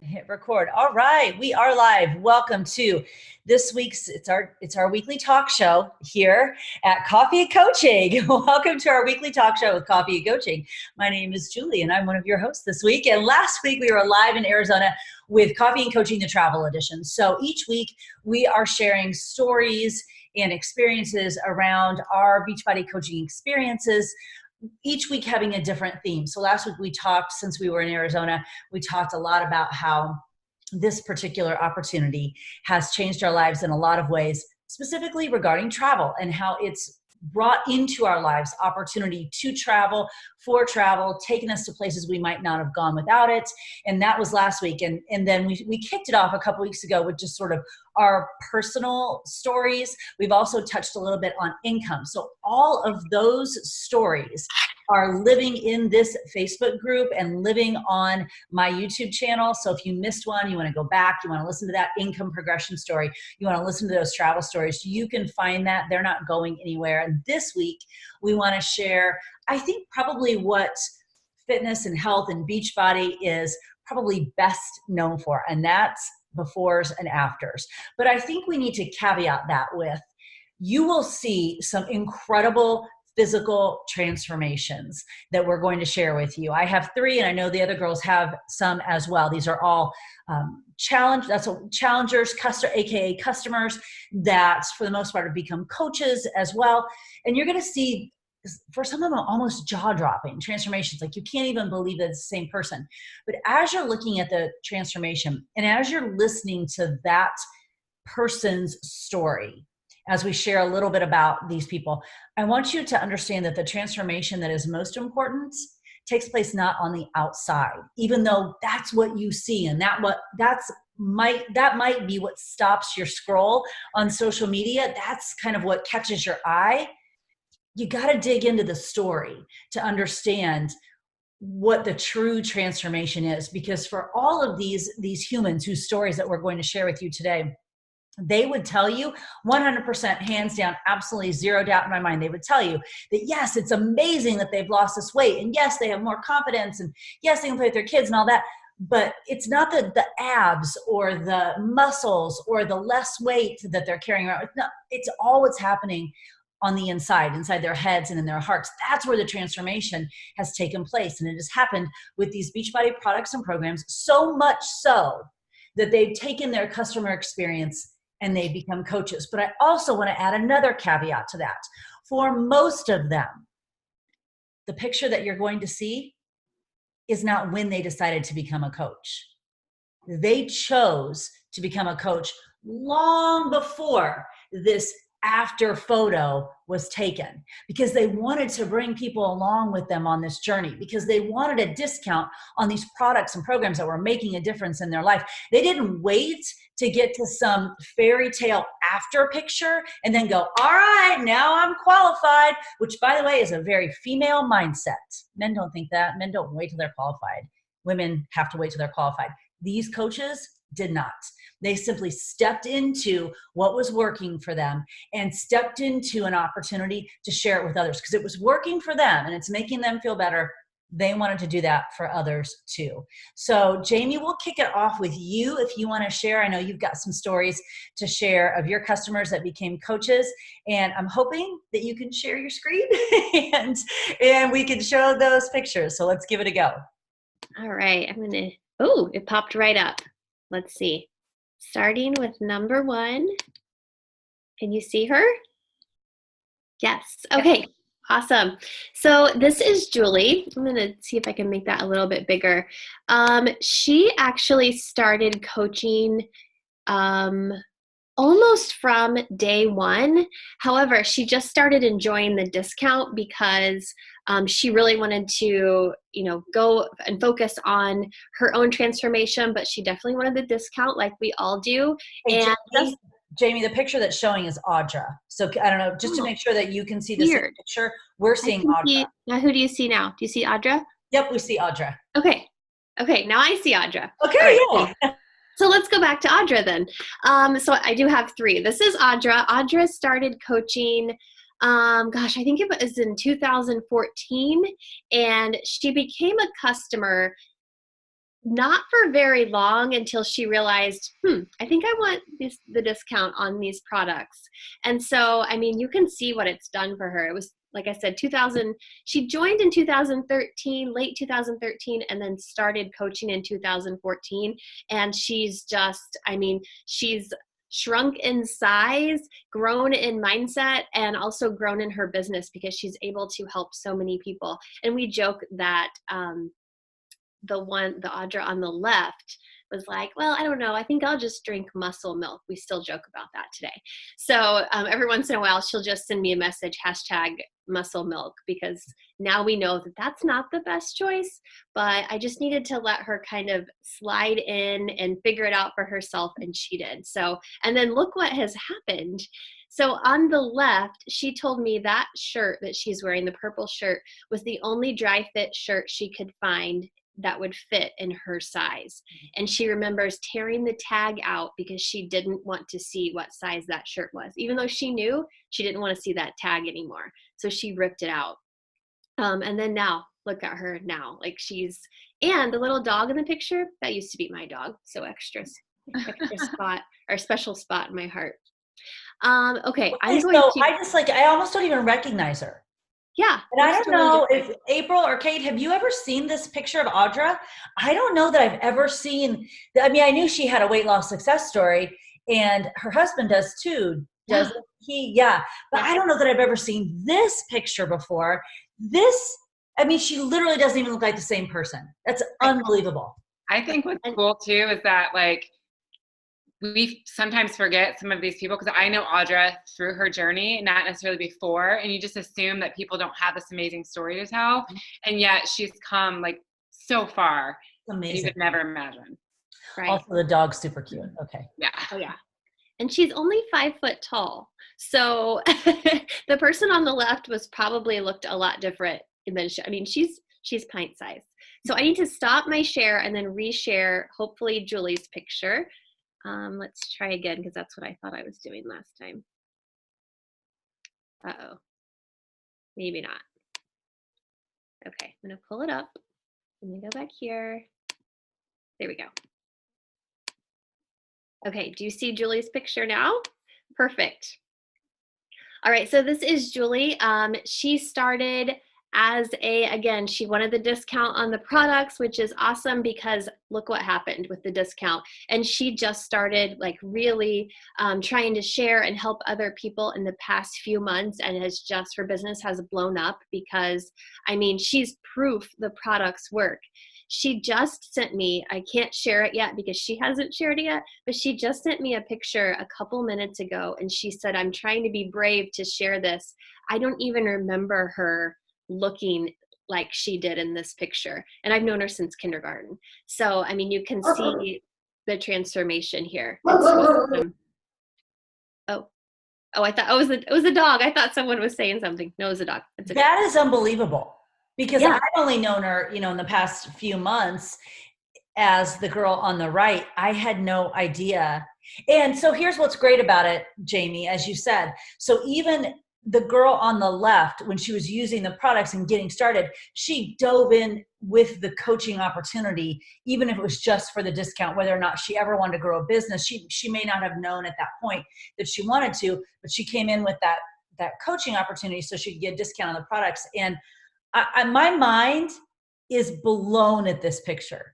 Hit record. All right, we are live. Welcome to this week's it's our weekly talk show here at Coffee and Coaching. Welcome to our weekly talk show with Coffee and Coaching. My name is Julie and I'm one of your hosts this week. And last week we were live in Arizona with Coffee and Coaching, the travel edition. So each week we are sharing stories and experiences around our Beachbody coaching experiences, each week having a different theme. So last week we talked, since we were in Arizona, we talked a lot about how this particular opportunity has changed our lives in a lot of ways, specifically regarding travel and how it's brought into our lives opportunity to travel, for travel, taking us to places we might not have gone without it. And that was last week. And then we kicked it off a couple weeks ago with just sort of our personal stories. We've also touched a little bit on income. So all of those stories are living in this Facebook group and living on my YouTube channel. So if you missed one, you want to go back, you want to listen to that income progression story, you want to listen to those travel stories, you can find that. They're not going anywhere. And this week, we want to share, I think, probably what fitness and health and Beachbody is probably best known for, and that's befores and afters. But I think we need to caveat that with, you will see some incredible physical transformations that we're going to share with you. I have 3, and I know the other girls have some as well. These are all challengers, aka customers that for the most part have become coaches as well. And you're going to see, for some of them, almost jaw-dropping transformations. Like you can't even believe that it's the same person. But as you're looking at the transformation and as you're listening to that person's story, as we share a little bit about these people, I want you to understand that the transformation that is most important takes place not on the outside, even though that's what you see, and that might be what stops your scroll on social media. That's kind of what catches your eye. You got to dig into the story to understand what the true transformation is, because for all of these humans whose stories that we're going to share with you today, they would tell you 100%, hands down, absolutely zero doubt in my mind, they would tell you that yes, it's amazing that they've lost this weight, and yes, they have more confidence, and yes, they can play with their kids and all that, but it's not the abs or the muscles or the less weight that they're carrying around. It's all what's happening on the inside their heads and in their hearts. That's where the transformation has taken place. And it has happened with these Beachbody products and programs, so much so that they've taken their customer experience and they become coaches. But I also want to add another caveat to that. For most of them, the picture that you're going to see is not when they decided to become a coach. They chose to become a coach long before this after photo was taken, because they wanted to bring people along with them on this journey, because they wanted a discount on these products and programs that were making a difference in their life. They didn't wait to get to some fairy tale after picture and then go, all right, now I'm qualified, which, by the way, is a very female mindset. Men don't think that. Men don't wait till they're qualified. Women have to wait till they're qualified. These coaches did not. They simply stepped into what was working for them and stepped into an opportunity to share it with others, because it was working for them and it's making them feel better. They wanted to do that for others too. So Jamie, we'll kick it off with you if you want to share. I know you've got some stories to share of your customers that became coaches, and I'm hoping that you can share your screen and we can show those pictures. So let's give it a go. All right. Oh, it popped right up. Let's see. Starting with number 1. Can you see her? Yes. Okay. Awesome. So this is Julie. I'm going to see if I can make that a little bit bigger. She actually started coaching almost from day 1. However, she just started enjoying the discount because she really wanted to, go and focus on her own transformation, but she definitely wanted the discount like we all do. Hey, and Jamie, the picture that's showing is Audra. So I don't know, just to make sure that you can see the same picture, we're seeing Audra. Now, who do you see now? Do you see Audra? Yep, we see Audra. Okay, now I see Audra. Okay, right, yeah. So let's go back to Audra then. So I do have 3. This is Audra. Audra started coaching, I think it was in 2014, and she became a customer not for very long until she realized, I think I want the discount on these products. And so, I mean, you can see what it's done for her. It was, like I said, she joined in 2013, late 2013, and then started coaching in 2014. And she's just, I mean, she's shrunk in size, grown in mindset, and also grown in her business because she's able to help so many people. And we joke that, the Audra on the left was like, well, I don't know, I think I'll just drink muscle milk. We still joke about that today. So every once in a while, she'll just send me a message, #muscle milk, because now we know that that's not the best choice, but I just needed to let her kind of slide in and figure it out for herself, and she did. So, and then look what has happened. So on the left, she told me that shirt that she's wearing, the purple shirt, was the only dry fit shirt she could find that would fit in her size. And she remembers tearing the tag out because she didn't want to see what size that shirt was. Even though she knew, she didn't want to see that tag anymore. So she ripped it out. And then now, look at her now. Like and the little dog in the picture, that used to be my dog. So extra spot, or special spot in my heart. Okay, I almost don't even recognize her. Yeah. And I don't know if April or Kate, have you ever seen this picture of Audra? I don't know that I've ever seen, I mean, I knew she had a weight loss success story, and her husband does too. Doesn't he? Yeah. But I don't know that I've ever seen this picture before. I mean, she literally doesn't even look like the same person. That's unbelievable. I think what's cool too is that, like, we sometimes forget some of these people, because I know Audra through her journey, not necessarily before, and you just assume that people don't have this amazing story to tell, and yet she's come like so far. Amazing. You could never imagine. Right. Also, the dog's super cute. Okay. Yeah. Oh yeah. And she's only 5 foot tall. So the person on the left was probably looked a lot different than she's pint size. So I need to stop my share and then reshare, hopefully, Julie's picture. Let's try again, because that's what I thought I was doing last time. Uh-oh. Maybe not. Okay, I'm going to pull it up. Let me go back here. There we go. Okay, do you see Julie's picture now? Perfect. All right, so this is Julie. She started as again, she wanted the discount on the products, which is awesome, because look what happened with the discount. And she just started like really trying to share and help other people in the past few months, and her business has blown up, because I mean, she's proof the products work. She just sent me, I can't share it yet because she hasn't shared it yet, but she just sent me a picture a couple minutes ago, and she said, I'm trying to be brave to share this. I don't even remember her looking like she did in this picture. And I've known her since kindergarten. So, I mean, you can see the transformation here. Oh, I thought it was a dog. I thought someone was saying something. No, it was a dog. Okay. That is unbelievable, because I've only known her, in the past few months as the girl on the right. I had no idea. And so here's what's great about it, Jamie, as you said. So even the girl on the left, when she was using the products and getting started, she dove in with the coaching opportunity, even if it was just for the discount. Whether or not she ever wanted to grow a business, she may not have known at that point that she wanted to, but she came in with that coaching opportunity so she could get a discount on the products. And my mind is blown at this picture.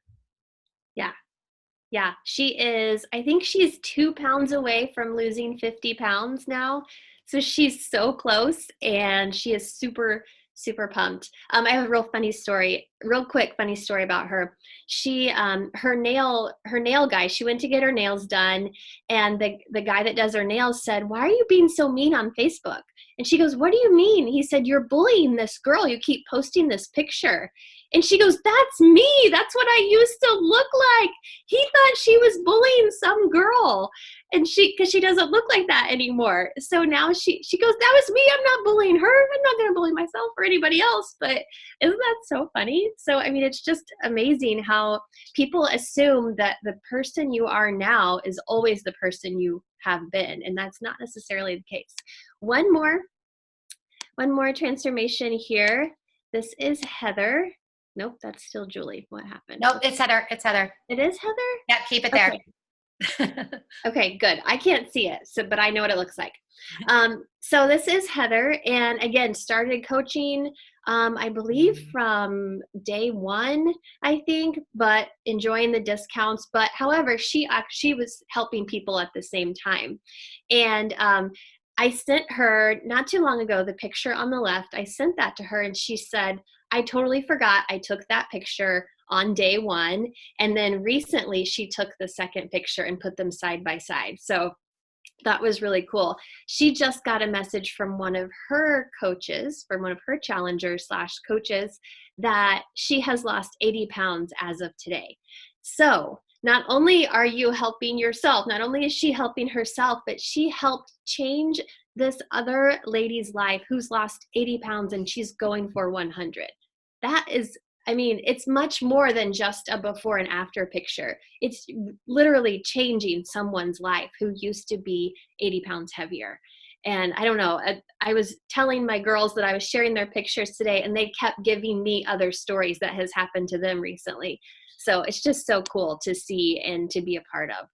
Yeah, she is. I think she's 2 pounds away from losing 50 pounds now. So she's so close, and she is super, super pumped. I have a real quick funny story about her. She, her nail guy, she went to get her nails done, and the guy that does her nails said, "Why are you being so mean on Facebook?" And she goes, "What do you mean?" He said, "You're bullying this girl. You keep posting this picture." And she goes, "That's me. That's what I used to look like." He thought she was bullying some girl, and because she doesn't look like that anymore. So now she goes, "That was me. I'm not bullying her. I'm not going to bully myself or anybody else." But isn't that so funny? So, I mean, it's just amazing how people assume that the person you are now is always the person you have been. And that's not necessarily the case. One more transformation here. This is Heather. Nope, that's still Julie. What happened? Nope, it's Heather. It's Heather. It is Heather? Yeah, keep it there. Okay. Okay, good. I can't see it, but I know what it looks like. So this is Heather, and again, started coaching, I believe from day one, I think, but enjoying the discounts. But however, she was helping people at the same time. And I sent her not too long ago the picture on the left. I sent that to her, and she said, I totally forgot I took that picture on day one. And then recently she took the second picture and put them side by side. So that was really cool. She just got a message from one of her coaches, from one of her challengers / coaches, that she has lost 80 pounds as of today. So not only are you helping yourself, not only is she helping herself, but she helped change this other lady's life who's lost 80 pounds and she's going for 100. That is, I mean, it's much more than just a before and after picture. It's literally changing someone's life who used to be 80 pounds heavier. And I don't know, I was telling my girls that I was sharing their pictures today, and they kept giving me other stories that has happened to them recently. So it's just so cool to see and to be a part of.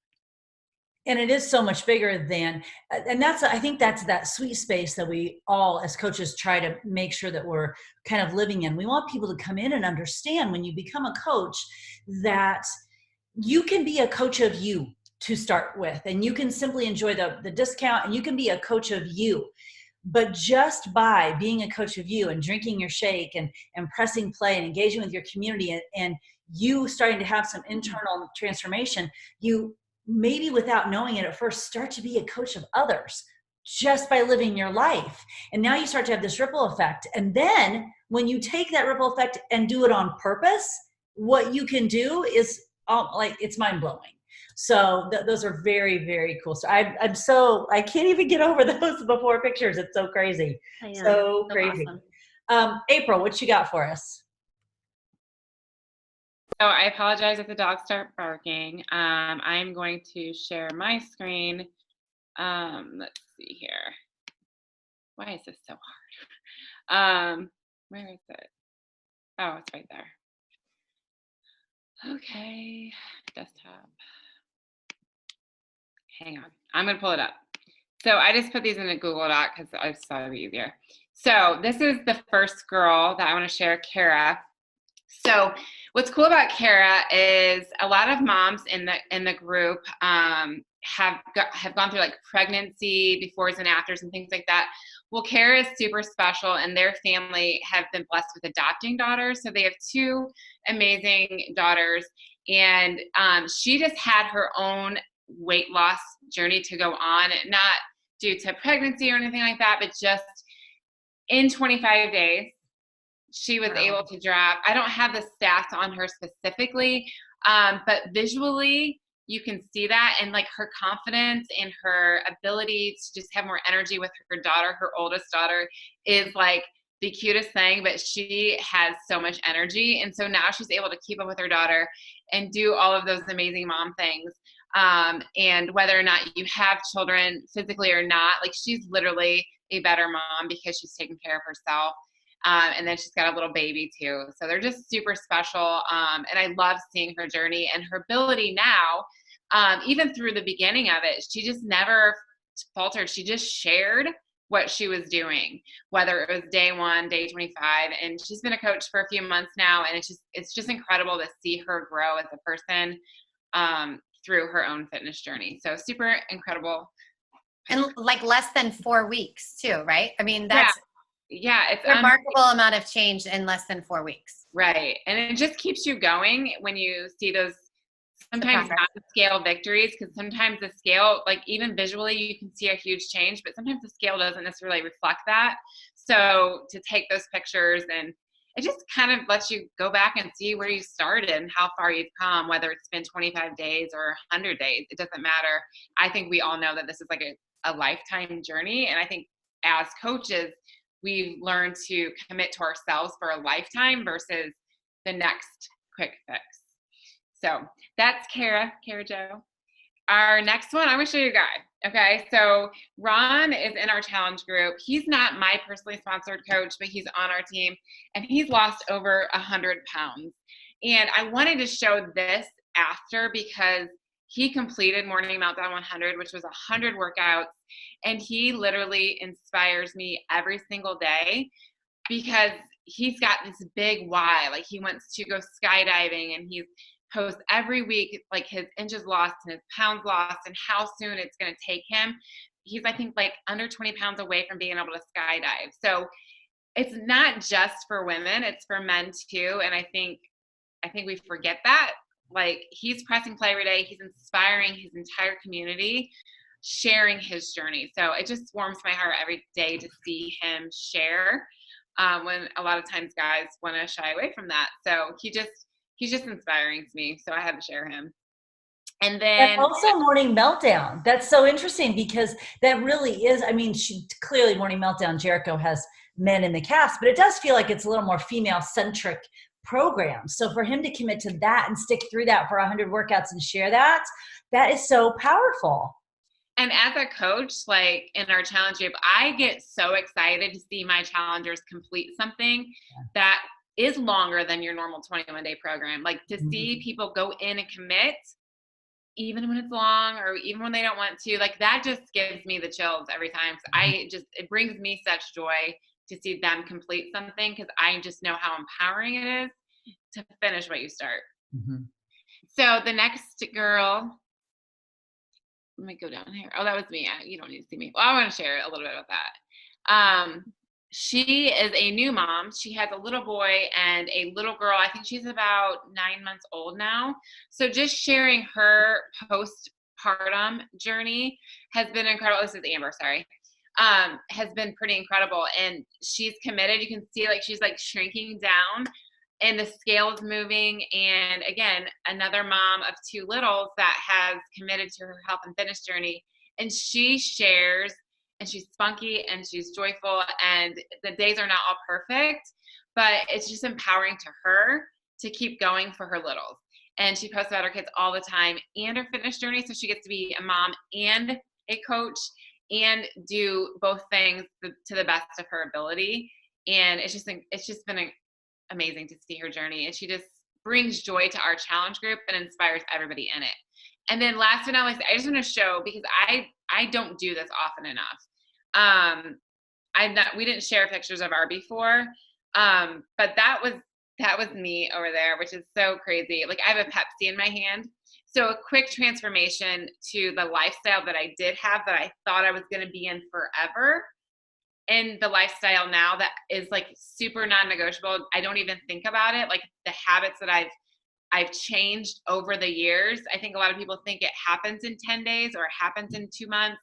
And it is so much bigger than, and I think that's that sweet space that we all as coaches try to make sure that we're kind of living in. We want people to come in and understand when you become a coach that you can be a coach of you to start with, and you can simply enjoy the discount, and you can be a coach of you. But just by being a coach of you and drinking your shake and pressing play and engaging with your community and you starting to have some internal transformation, you maybe without knowing it at first start to be a coach of others just by living your life. And now you start to have this ripple effect. And then when you take that ripple effect and do it on purpose, what you can do is it's mind blowing. So those are very, very cool. So I can't even get over those before pictures. It's so crazy. So crazy. Awesome. April, what you got for us? So I apologize if the dogs start barking. I'm going to share my screen. Let's see here. Why is this so hard? Where is it? Oh, it's right there. Okay, desktop. Hang on, I'm gonna pull it up. So I just put these in a Google Doc because I just thought it'd be easier. So this is the first girl that I want to share, Kara. So what's cool about Kara is a lot of moms in the group have gone through like pregnancy befores and afters and things like that. Well, Kara is super special, and their family have been blessed with adopting daughters. So they have 2 amazing daughters, and she just had her own weight loss journey to go on, not due to pregnancy or anything like that, but just in 25 days. She was able to drop, I don't have the stats on her specifically, but visually you can see that, and like her confidence and her ability to just have more energy with her daughter, her oldest daughter, is like the cutest thing, but she has so much energy. And so now she's able to keep up with her daughter and do all of those amazing mom things. And whether or not you have children physically or not, like she's literally a better mom because she's taking care of herself. And then she's got a little baby too. So they're just super special. And I love seeing her journey and her ability now, even through the beginning of it, she just never faltered. She just shared what she was doing, whether it was day 1, day 25. And she's been a coach for a few months now. And it's just incredible to see her grow as a person, through her own fitness journey. So super incredible. And like less than 4 weeks too, right? I mean, that's it's a remarkable amount of change in less than 4 weeks. Right. And it just keeps you going when you see those sometimes not the scale victories, because sometimes the scale, like even visually, you can see a huge change, but sometimes the scale doesn't necessarily reflect that. So to take those pictures, and it just kind of lets you go back and see where you started and how far you've come, whether it's been 25 days or 100 days, it doesn't matter. I think we all know that this is like a lifetime journey. And I think as coaches, we've learned to commit to ourselves for a lifetime versus the next quick fix. So that's Kara Jo. Our next one, I'm going to show you a guy. Okay, so Ron is in our challenge group. He's not my personally sponsored coach, but he's on our team, and he's lost over 100 pounds. And I wanted to show this after because he completed Morning Meltdown 100, which was 100 workouts, and he literally inspires me every single day because he's got this big why. Like he wants to go skydiving, and he posts every week like his inches lost and his pounds lost and how soon it's going to take him. He's, I think, like under 20 pounds away from being able to skydive. So it's not just for women, it's for men too. And I think we forget that. Like he's pressing play every day. He's inspiring his entire community, sharing his journey. So it just warms my heart every day to see him share, when a lot of times guys want to shy away from that. So he's just inspiring to me. So I had to share him. And then And also Morning Meltdown. That's so interesting because that really is, I mean, clearly Morning Meltdown, Jericho has men in the cast, but it does feel like it's a little more female centric program. So for him to commit to that and stick through that for 100 workouts and share that is so powerful. And as a coach, like in our challenge group, I get so excited to see my challengers complete something that is longer than your normal 21-day program. Like to see people go in and commit, even when it's long or even when they don't want to, like that just gives me the chills every time. So it brings me such joy to see them complete something because I just know how empowering it is to finish what you start. Mm-hmm. So the next girl, let me go down here. Oh, that was me. You don't need to see me. Well, I want to share a little bit about that. She is a new mom. She has a little boy and a little girl. I think she's about 9 months old now. So just sharing her postpartum journey has been incredible. This is Amber, sorry. Has been pretty incredible. And she's committed. You can see like she's like shrinking down and the scale is moving. And again, another mom of 2 littles that has committed to her health and fitness journey. And she shares, and she's spunky and she's joyful, and the days are not all perfect, but it's just empowering to her to keep going for her littles. And she posts about her kids all the time and her fitness journey. So she gets to be a mom and a coach and do both things to the best of her ability. And it's just been amazing to see her journey. And she just brings joy to our challenge group and inspires everybody in it. And then last but not least, I just want to show, because I don't do this often enough. We didn't share pictures of our before, but that was me over there, which is so crazy. Like I have a Pepsi in my hand. So a quick transformation to the lifestyle that I did have that I thought I was going to be in forever. And the lifestyle now that is like super non-negotiable. I don't even think about it. Like the habits that I've changed over the years. I think a lot of people think it happens in 10 days or it happens in 2 months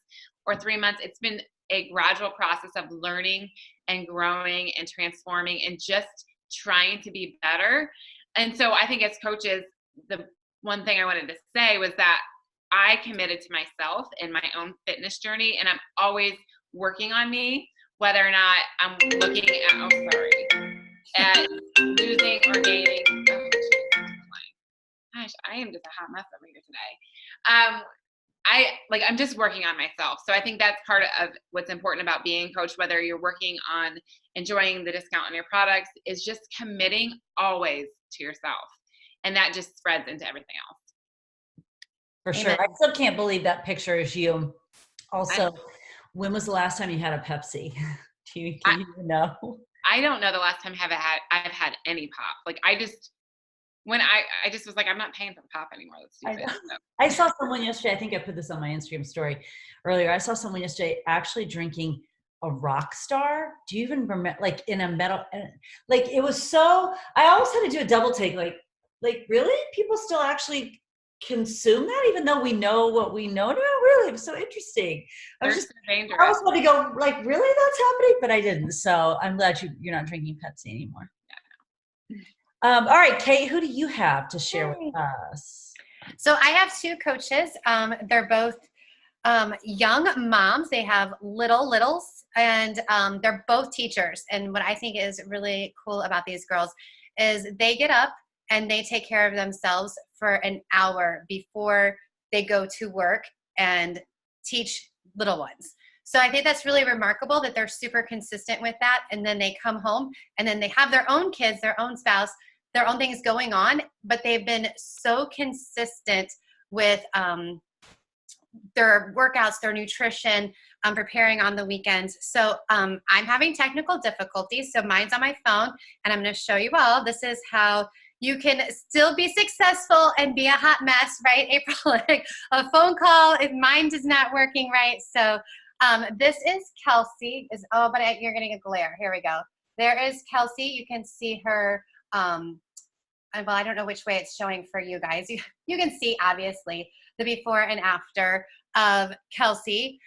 or 3 months. It's been a gradual process of learning and growing and transforming and just trying to be better. And so I think as coaches, the one thing I wanted to say was that I committed to myself in my own fitness journey, and I'm always working on me, whether or not I'm looking at losing or gaining. Oh, gosh, I am just a hot mess over here today. I'm just working on myself. So I think that's part of what's important about being a coach, whether you're working on enjoying the discount on your products, is just committing always to yourself. And that just spreads into everything else. For sure. I still can't believe that picture is you. Also, when was the last time you had a Pepsi? Do you even know? I don't know the last time I've had any pop. Like I just was like, I'm not paying for pop anymore. That's stupid. I saw someone yesterday, I think I put this on my Instagram story earlier. I saw someone yesterday actually drinking a Rockstar. Do you even remember, like in a metal, like it was so, I always had to do a double take, like really? People still actually consume that even though we know what we know now? Really? It was so interesting. I was going to go like, really that's happening? But I didn't. So I'm glad you're not drinking Pepsi anymore. All right, Kate, who do you have to share with us? So I have 2 coaches. They're both young moms. They have littles, and they're both teachers. And what I think is really cool about these girls is they get up and they take care of themselves for an hour before they go to work and teach little ones. So I think that's really remarkable that they're super consistent with that. And then they come home and then they have their own kids, their own spouse, their own things going on, but they've been so consistent with their workouts, their nutrition, preparing on the weekends. So I'm having technical difficulties. So mine's on my phone and I'm going to show you all. This is how you can still be successful and be a hot mess, right, April? Like a phone call, if mine is not working right. So this is Kelsey. You're getting a glare. Here we go. There is Kelsey. You can see her. Well, I don't know which way it's showing for you guys. You can see, obviously, the before and after of Kelsey.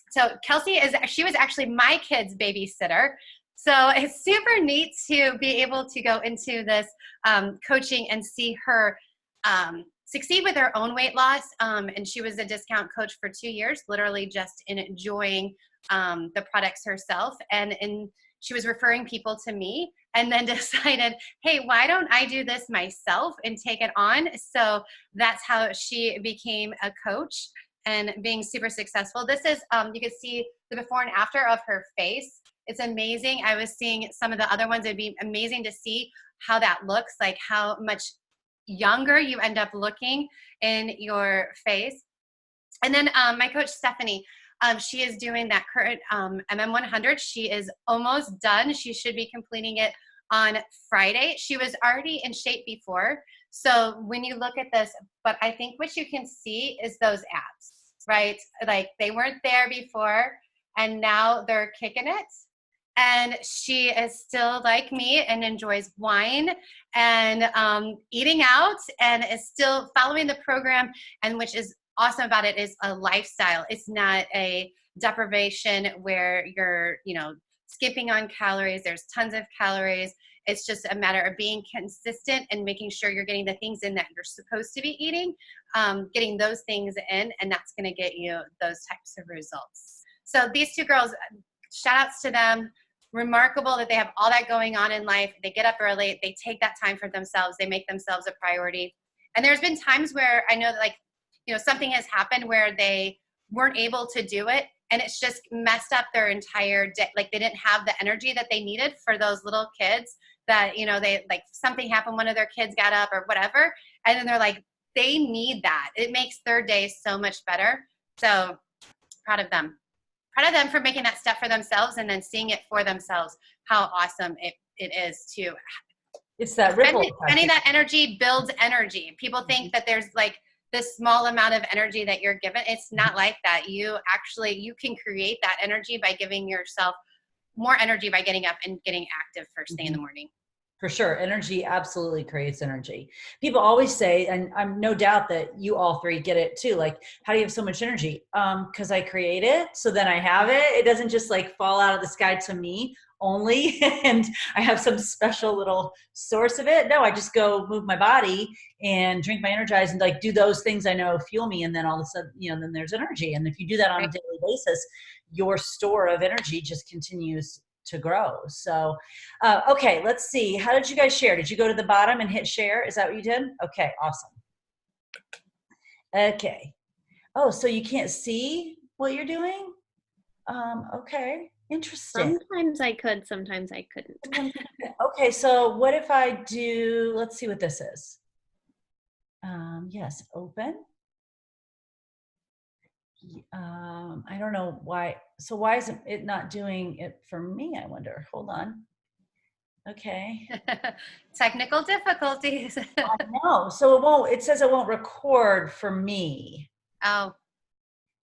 So Kelsey she was actually my kid's babysitter. So it's super neat to be able to go into this coaching and see her succeed with her own weight loss. And she was a discount coach for 2 years, literally just enjoying the products herself. And she was referring people to me and then decided, hey, why don't I do this myself and take it on? So that's how she became a coach and being super successful. This is, you can see the before and after of her face. It's amazing. I was seeing some of the other ones. It'd be amazing to see how that looks, like how much younger you end up looking in your face. And then my coach, Stephanie, she is doing that current MM100. She is almost done. She should be completing it on Friday. She was already in shape before. So when you look at this, but I think what you can see is those abs, right? Like they weren't there before and now they're kicking it. And she is still like me and enjoys wine and eating out and is still following the program. And which is awesome about it is a lifestyle. It's not a deprivation where you're, skipping on calories. There's tons of calories. It's just a matter of being consistent and making sure you're getting the things in that you're supposed to be eating, getting those things in, and that's going to get you those types of results. So these two girls, shout outs to them. Remarkable that they have all that going on in life. They get up early. They take that time for themselves. They make themselves a priority. And there's been times where I know that something has happened where they weren't able to do it. And it's just messed up their entire day. Like they didn't have the energy that they needed for those little kids that, they something happened. One of their kids got up or whatever. And then they're like, they need that. It makes their day so much better. So proud of them. Proud of them for making that step for themselves and then seeing it for themselves, how awesome it is to. It's that ripple effect. Spending that energy builds energy. People think that there's this small amount of energy that you're given. It's not like that. You can create that energy by giving yourself more energy by getting up and getting active first thing in the morning. For sure. Energy absolutely creates energy. People always say, and I'm no doubt that you all three get it too. Like, how do you have so much energy? Because I create it. So then I have it. It doesn't just fall out of the sky to me only. And I have some special little source of it. No, I just go move my body and drink my Energize and do those things I know fuel me. And then all of a sudden, then there's energy. And if you do that on a daily basis, your store of energy just continues to grow. So, okay, let's see. How did you guys share? Did you go to the bottom and hit share? Is that what you did? Okay, awesome. Okay. Oh, so you can't see what you're doing? Okay, interesting. Sometimes I could, sometimes I couldn't. Okay, so what if I do, let's see what this is. Yes, open. I don't know why. So why is it not doing it for me? I wonder. Hold on. Okay. Technical difficulties. I know. So it says it won't record for me. Oh.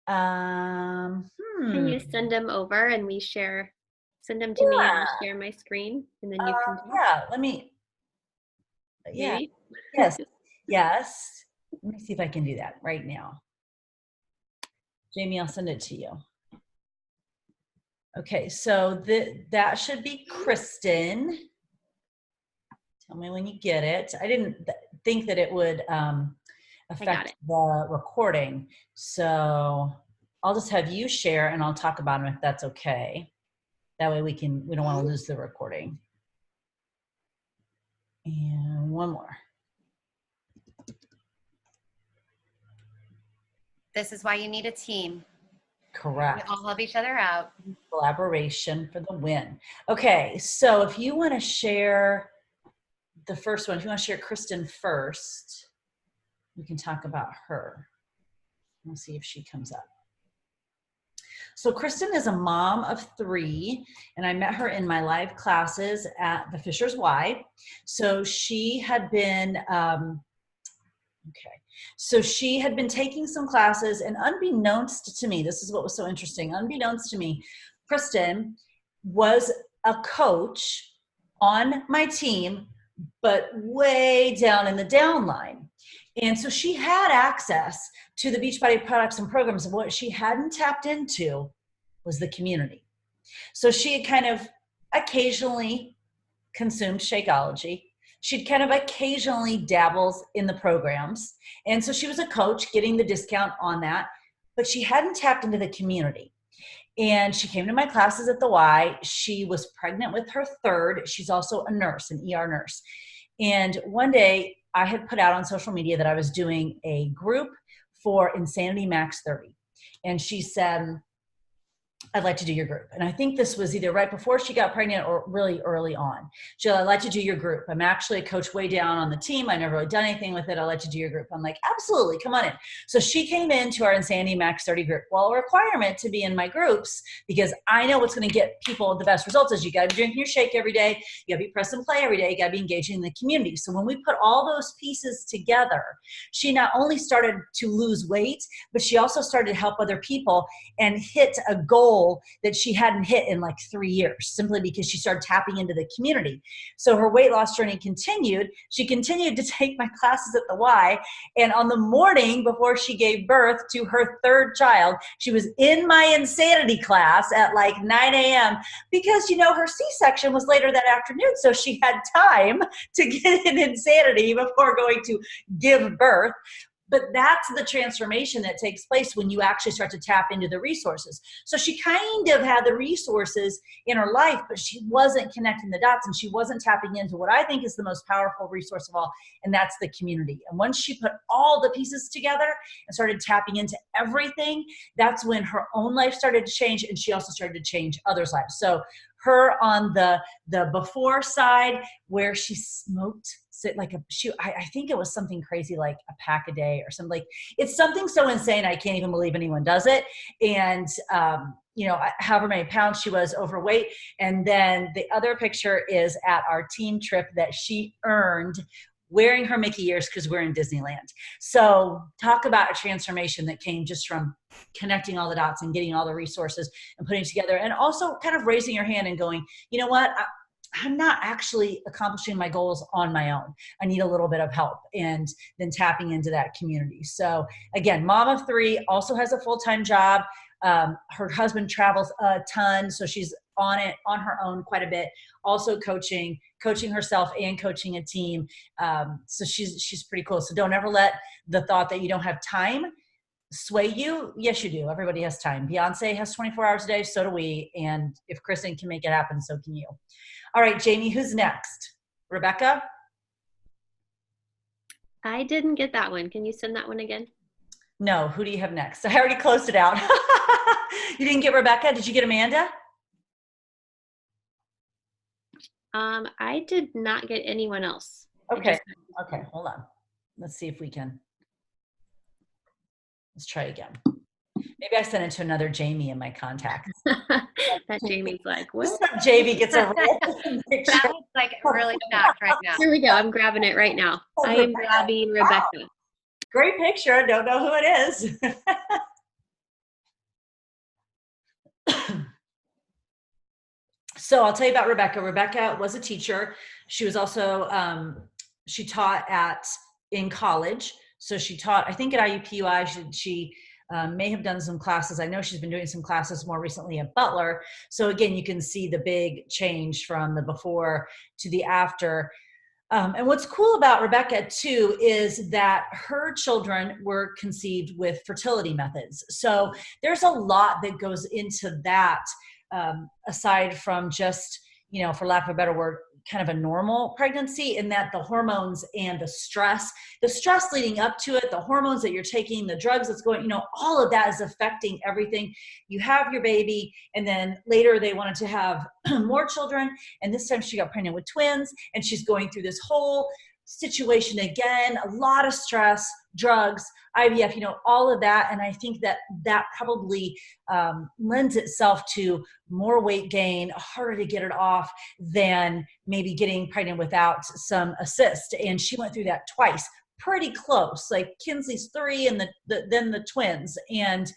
Can you send them over and we share? Send them to me and I'll share my screen and then you can. Yeah. Let me. Yeah. Maybe? Yes. Yes. Let me see if I can do that right now. Jamie, I'll send it to you. Okay, so that should be Kristen. Tell me when you get it. I didn't think that it would affect the recording. So I'll just have you share and I'll talk about them if that's okay. That way we don't want to lose the recording. And one more. This is why you need a team. Correct. We all help each other out. Collaboration for the win. Okay, so if you want to share the first one, if you want to share Kristen first, we can talk about her. We'll see if she comes up. So Kristen is a mom of 3, and I met her in my live classes at the Fishers Y. So she had been, so she had been taking some classes, and unbeknownst to me, this is what was so interesting, unbeknownst to me, Kristen was a coach on my team, but way down in the downline. And so she had access to the Beachbody products and programs, and what she hadn't tapped into was the community. So she had kind of occasionally consumed Shakeology. She'd kind of occasionally dabbles in the programs. And so she was a coach getting the discount on that, but she hadn't tapped into the community. And she came to my classes at the Y. She was pregnant with her 3rd. She's also a nurse, an ER nurse. And one day I had put out on social media that I was doing a group for Insanity Max 30. And she said, I'd like to do your group. And I think this was either right before she got pregnant or really early on. Jill, I'd like to do your group. I'm actually a coach way down on the team. I never really done anything with it. I'd like to do your group. I'm like, absolutely, come on in. So she came into our Insanity Max 30 group. Well, a requirement to be in my groups, because I know what's going to get people the best results, is you got to be drinking your shake every day. You got to be press and play every day. You got to be engaging in the community. So when we put all those pieces together, she not only started to lose weight, but she also started to help other people and hit a goal that she hadn't hit in like 3 years, simply because she started tapping into the community. So her weight loss journey continued. She continued to take my classes at the Y. And on the morning before she gave birth to her 3rd child, she was in my insanity class at like 9 a.m. because, you know, her C-section was later that afternoon. So she had time to get in insanity before going to give birth. But that's the transformation that takes place when you actually start to tap into the resources. So she kind of had the resources in her life, but she wasn't connecting the dots, and she wasn't tapping into what I think is the most powerful resource of all, and that's the community. And once she put all the pieces together and started tapping into everything, that's when her own life started to change, and she also started to change others' lives. So her on the before side, where she smoked I think it was something crazy like a pack a day or something. Like, it's something so insane I can't even believe anyone does it. And you know, however many pounds she was overweight. And then the other picture is at our team trip that she earned wearing her Mickey ears because we're in Disneyland. So talk about a transformation that came just from connecting all the dots and getting all the resources and putting together, and also kind of raising your hand and going, you know what, I'm not actually accomplishing my goals on my own. I need a little bit of help, and then tapping into that community. So again, mom of 3, also has a full-time job. Her husband travels a ton, so she's on her own quite a bit, also coaching herself and coaching a team. So she's pretty cool. So don't ever let the thought that you don't have time sway you. Yes, you do. Everybody has time. Beyonce has 24 hours a day. So do we. And if Kristen can make it happen, so can you. All right, Jamie, who's next? Rebecca? I didn't get that one. Can you send that one again? No, who do you have next? I already closed it out. You didn't get Rebecca? Did you get Amanda? I did not get anyone else. Okay. Okay, hold on. Let's see if we can. Let's try again. Maybe I sent it to another Jamie in my contacts. That Jamie's like, what? Jamie gets a roll. That was like really shocked right now. Here we go. I'm grabbing it right now. I am grabbing Rebecca. Wow. Great picture. I don't know who it is. So I'll tell you about Rebecca. Rebecca was a teacher. She was also, she taught in college. So she taught, I think at IUPUI, she may have done some classes. I know she's been doing some classes more recently at Butler. So again, you can see the big change from the before to the after. And what's cool about Rebecca too is that her children were conceived with fertility methods. So there's a lot that goes into that, aside from just, you know, for lack of a better word, kind of a normal pregnancy, in that the hormones and the stress leading up to it, the hormones that you're taking, the drugs that's going, all of that is affecting everything. You have your baby, and then later they wanted to have more children. And this time she got pregnant with twins, and she's going through this whole situation again, a lot of stress, drugs, IVF, all of that. And I think that probably lends itself to more weight gain, harder to get it off than maybe getting pregnant without some assist. And she went through that twice, pretty close, like Kinsley's 3 and then the twins. And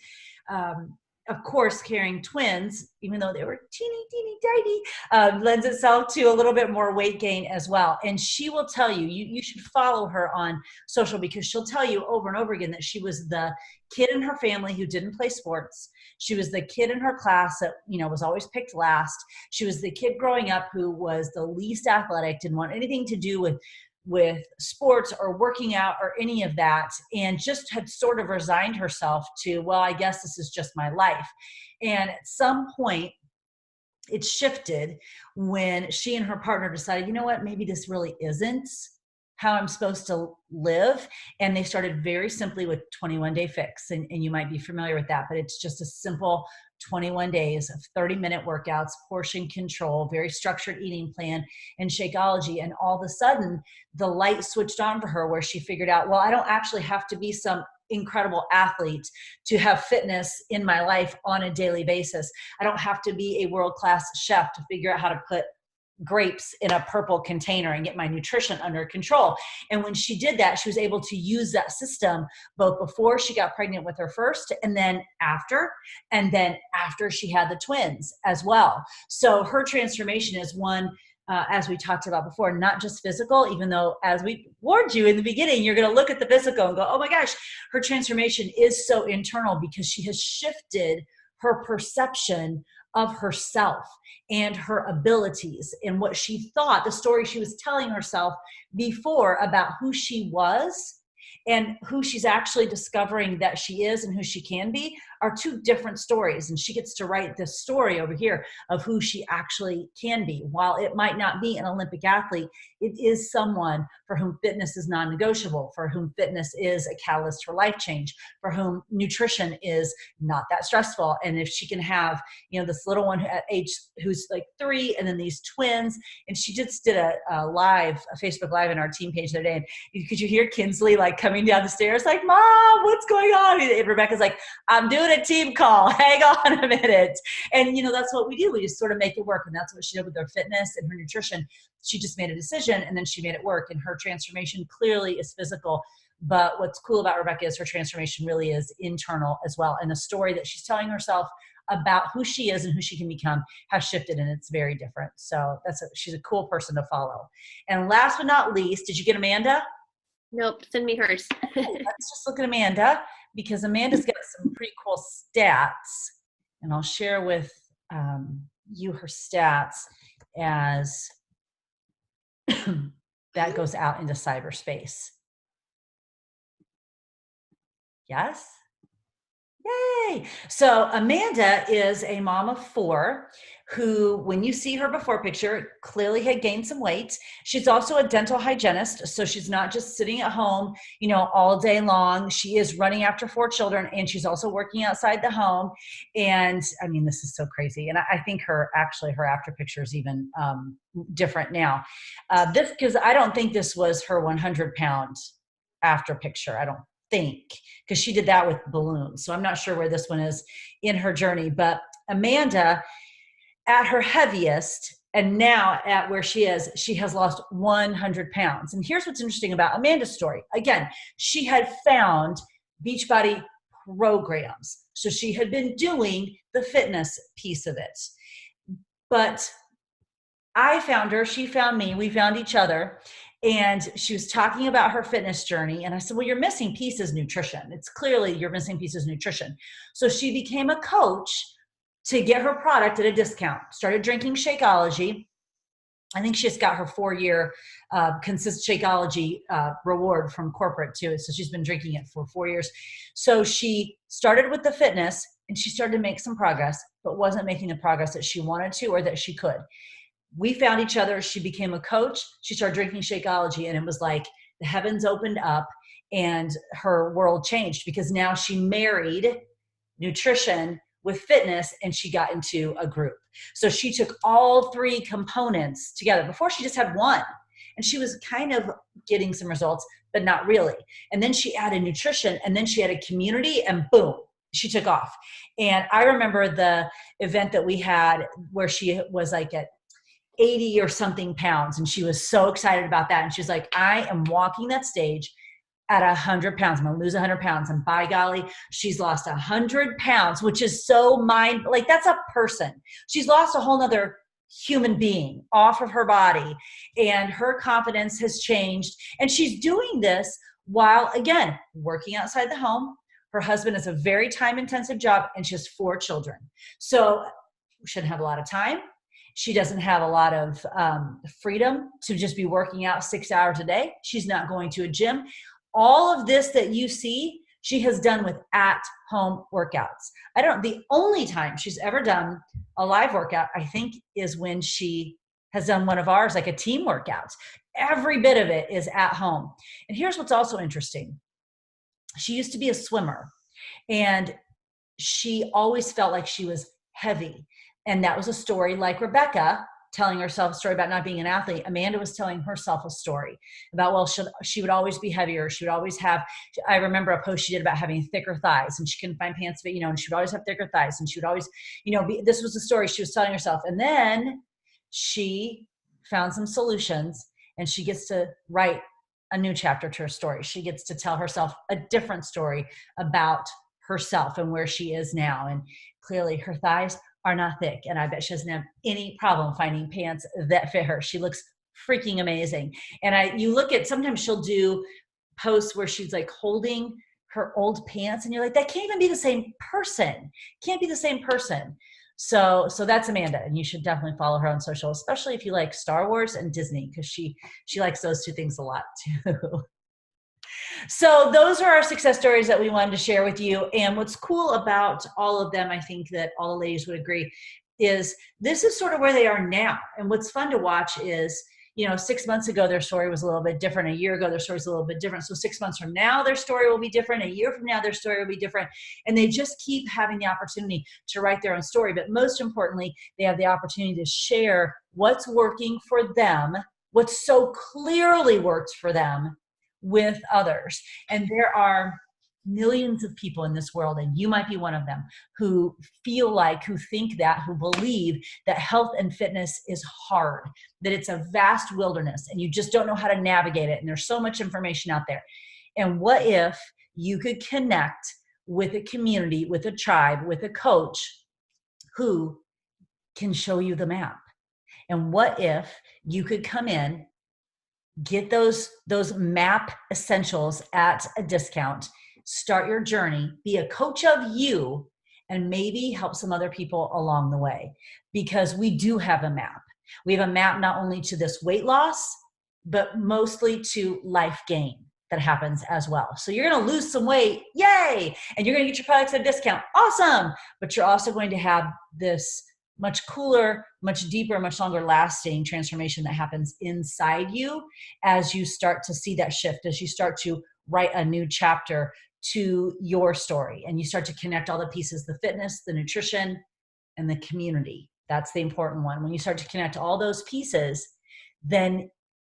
of course, carrying twins, even though they were teeny tiny, lends itself to a little bit more weight gain as well. And she will tell you, you should follow her on social, because she'll tell you over and over again that she was the kid in her family who didn't play sports. She was the kid in her class that, was always picked last. She was the kid growing up who was the least athletic, didn't want anything to do with sports or working out or any of that, and just had sort of resigned herself to, well, I guess this is just my life. And at some point it shifted when she and her partner decided, you know what, maybe this really isn't how I'm supposed to live. And they started very simply with 21 Day Fix. And you might be familiar with that, but it's just a simple 21 days of 30-minute workouts, portion control, very structured eating plan, and Shakeology. And all of a sudden the light switched on for her, where she figured out, well, I don't actually have to be some incredible athlete to have fitness in my life on a daily basis. I don't have to be a world-class chef to figure out how to put grapes in a purple container and get my nutrition under control. And when she did that, she was able to use that system both before she got pregnant with her first, and then after she had the twins as well. So her transformation is one, as we talked about before, not just physical, even though, as we warned you in the beginning, you're going to look at the physical and go, oh my gosh, her transformation is so internal, because she has shifted her perception of herself and her abilities, and what she thought, the story she was telling herself before about who she was and who she's actually discovering that she is and who she can be, are two different stories. And she gets to write this story over here of who she actually can be. While it might not be an Olympic athlete, it is someone for whom fitness is non-negotiable, for whom fitness is a catalyst for life change, for whom nutrition is not that stressful. And if she can have, this little one at age who's like 3, and then these twins, and she just did a Facebook Live in our team page the other day. And could you hear Kinsley like coming down the stairs like, Mom, what's going on? And Rebecca's like, I'm doing a team call. Hang on a minute. And, that's what we do. We just sort of make it work. And that's what she did with her fitness and her nutrition. She just made a decision, and then she made it work. And her transformation clearly is physical. But what's cool about Rebecca is her transformation really is internal as well. And the story that she's telling herself about who she is and who she can become has shifted, and it's very different. So she's a cool person to follow. And last but not least, did you get Amanda? Nope, send me hers. Let's just look at Amanda, because Amanda's got some pretty cool stats, and I'll share with you her stats as that goes out into cyberspace. Yes? Yay! So Amanda is a mom of 4 who, when you see her before picture, clearly had gained some weight. She's also a dental hygienist, so she's not just sitting at home, all day long. She is running after 4 children, and she's also working outside the home. And I mean, this is so crazy. And I think her after picture is even different now. Because I don't think this was her 100-pound after picture. I don't think, because she did that with balloons. So I'm not sure where this one is in her journey. But Amanda, at her heaviest, and now at where she is, she has lost 100 pounds. And here's what's interesting about Amanda's story. Again, she had found Beachbody programs. So she had been doing the fitness piece of it. But I found her, she found me, we found each other. And she was talking about her fitness journey. And I said, well, your missing piece is nutrition. It's clearly your missing piece is nutrition. So she became a coach to get her product at a discount. Started drinking Shakeology. I think she just got her 4-year Shakeology reward from corporate too. So she's been drinking it for 4 years. So she started with the fitness, and she started to make some progress, but wasn't making the progress that she wanted to or that she could. we found each other. She became a coach. She started drinking Shakeology, and it was like the heavens opened up and her world changed, because now she married nutrition with fitness, and she got into a group. So she took all three components together. Before, she just had one, and she was kind of getting some results, but not really. And then she added nutrition, and then she had a community, and boom, she took off. And I remember the event that we had where she was like at 80 or something pounds, and she was so excited about that. And she's like, I am walking that stage at 100 pounds. I'm going to lose 100 pounds. And by golly, she's lost 100 pounds, which is so like, that's a person. She's lost a whole nother human being off of her body, and her confidence has changed. And she's doing this while, again, working outside the home. Her husband has a very time-intensive job, and she has 4 children. So she shouldn't have a lot of time. She doesn't have a lot of freedom to just be working out 6 hours a day. She's not going to a gym. All of this that you see, she has done with at-home workouts. The only time she's ever done a live workout, I think, is when she has done one of ours, like a team workout. Every bit of it is at home. And here's what's also interesting. She used to be a swimmer, and she always felt like she was heavy. And that was a story like Rebecca telling herself a story about not being an athlete. Amanda was telling herself a story about, well, she would always be heavier. She would always have, I remember a post she did about having thicker thighs, and she couldn't find pants, but, and she would always have thicker thighs, and she would always, this was the story she was telling herself. And then she found some solutions, and she gets to write a new chapter to her story. She gets to tell herself a different story about herself and where she is now. And clearly her thighs are not thick, and I bet she doesn't have any problem finding pants that fit her. She looks freaking amazing. And you look at, sometimes she'll do posts where she's like holding her old pants, and you're like, that can't even be the same person. Can't be the same person. So that's Amanda, and you should definitely follow her on social, especially if you like Star Wars and Disney, because she likes those two things a lot too. So those are our success stories that we wanted to share with you. And what's cool about all of them, I think that all the ladies would agree, is this is sort of where they are now. And what's fun to watch is, 6 months ago, their story was a little bit different. A year ago, their story was a little bit different. So 6 months from now, their story will be different. A year from now, their story will be different. And they just keep having the opportunity to write their own story. But most importantly, they have the opportunity to share what's working for them, what so clearly works for them, with others. And there are millions of people in this world, and you might be one of them, who think that, who believe that health and fitness is hard, that it's a vast wilderness and you just don't know how to navigate it. And there's so much information out there. And what if you could connect with a community, with a tribe, with a coach who can show you the map? And what if you could come in, get those map essentials at a discount, start your journey, be a coach of you, and maybe help some other people along the way? Because we do have a map. We have a map not only to this weight loss, but mostly to life gain that happens as well. So you're going to lose some weight, yay! And you're going to get your products at a discount, awesome! But you're also going to have this much cooler, much deeper, much longer lasting transformation that happens inside you as you start to see that shift, as you start to write a new chapter to your story, and you start to connect all the pieces, the fitness, the nutrition, and the community. That's the important one. When you start to connect all those pieces, then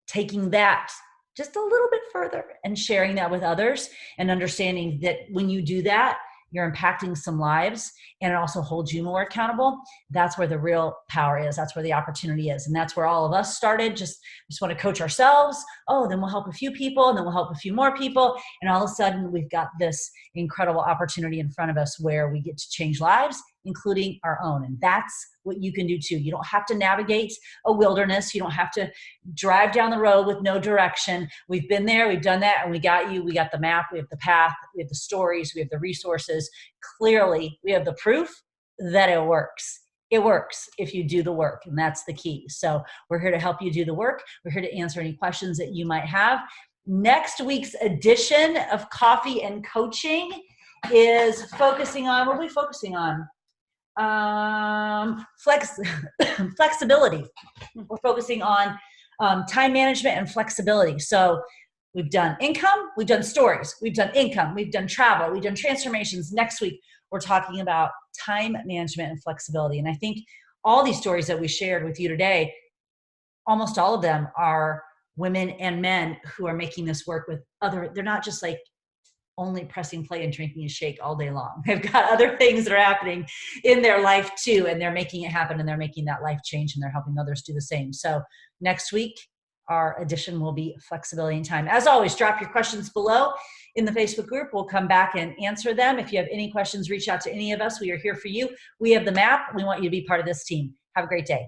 taking that just a little bit further and sharing that with others, and understanding that when you do that, you're impacting some lives, and it also holds you more accountable. That's where the real power is. That's where the opportunity is. And that's where all of us started. Just want to coach ourselves. Oh, then we'll help a few people, and then we'll help a few more people. And all of a sudden we've got this incredible opportunity in front of us where we get to change lives, including our own. And that's what you can do too. You don't have to navigate a wilderness. You don't have to drive down the road with no direction. We've been there, we've done that, and we got you. We got the map, we have the path, we have the stories, we have the resources. Clearly, we have the proof that it works. It works if you do the work, and that's the key. So we're here to help you do the work. We're here to answer any questions that you might have. Next week's edition of Coffee and Coaching is focusing on, what are we focusing on? flexibility. We're focusing on time management and flexibility. So we've done income, we've done stories, we've done income, we've done travel, we've done transformations. Next week, we're talking about time management and flexibility. And I think all these stories that we shared with you today, almost all of them are women and men who are making this work with they're not just like only pressing play and drinking a shake all day long. They've got other things that are happening in their life too, and they're making it happen, and they're making that life change, and they're helping others do the same. So next week, our edition will be flexibility and time. As always, drop your questions below in the Facebook group. We'll come back and answer them. If you have any questions, reach out to any of us. We are here for you. We have the map. We want you to be part of this team. Have a great day.